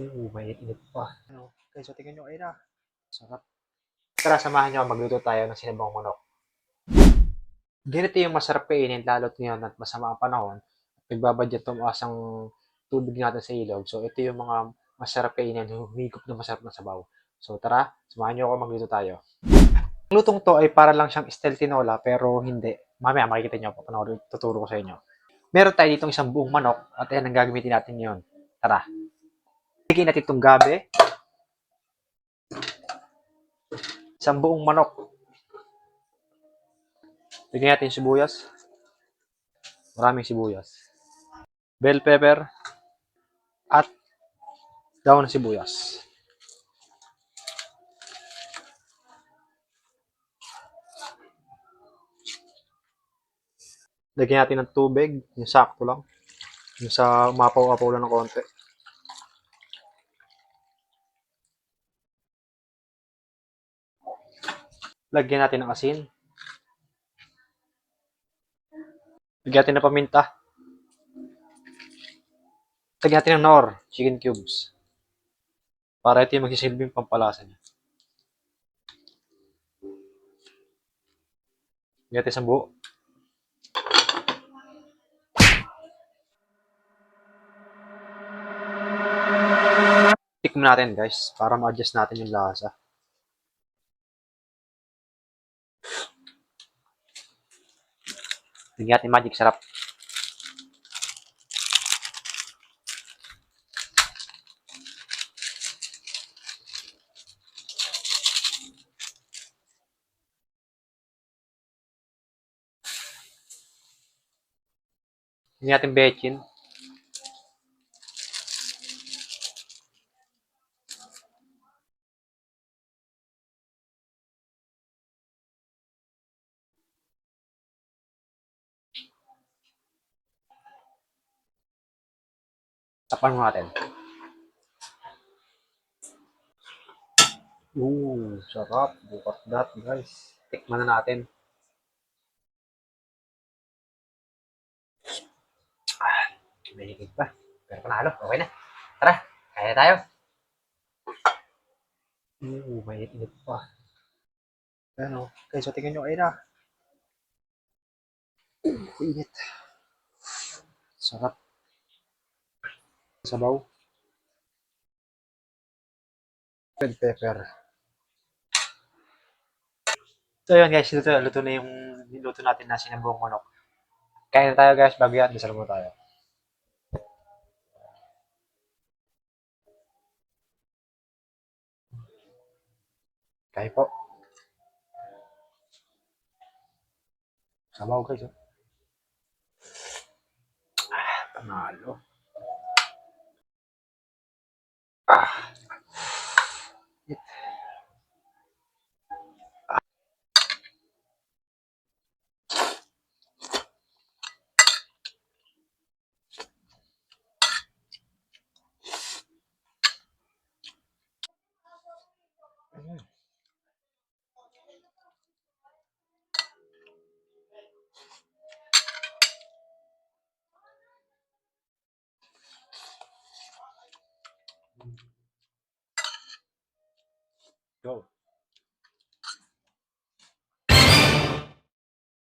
Mainit pa. Okay, so tingnan nyo kayo na. Sarap. Tara, samahan nyo. Magluto tayo ng sinabawang manok. Ganito yung masarap kainin, lalo't ngayon at masama ang panahon. Nagbabadya tumaas ang tubig natin sa ilog. So, ito yung mga masarap kainin, humigop na masarap na sabaw. So, tara, samahan nyo ako, magluto tayo. Ang lutong to ay para lang siyang style tinola, pero hindi. Mamaya makikita nyo, tuturo ko sa inyo. Meron tayo ditong isang buong manok, at ayan ang gagamitin natin yon. Tara. Bigyan natin itong gabi, isang buong manok. Bigyan natin sibuyas. Maraming sibuyas. Bell pepper. At daon ng sibuyas. Lagyan natin ng tubig. Yung sakto lang. Yung sa umapaw-apaw lang ng konti. Lagyan natin ng asin. Lagyan natin ng paminta. Lagyan natin ng nor, chicken cubes. Para ito yung magsisilbing pampalasa niya. Lagyan natin sa buo. Tikman natin guys, para ma-adjust natin yung lasa. Lagyan natin magic sarap. Lagyan natin bechin. Tapan mo natin. Sarap. Bukat that guys. Tikman na natin. May higit pa. Pero panalo. Okay na. Tara. Kaya tayo. May init pa. Ano? Okay, so tingnan nyo kayo na. Init. Sarap. Sabaw. Red pepper. So yun guys, luto na yung niluto natin na sinabawang manok. Kain na tayo guys, bago yan, dasal mo tayo. Kain po. Sabaw guys. Panalo. Ah. Go.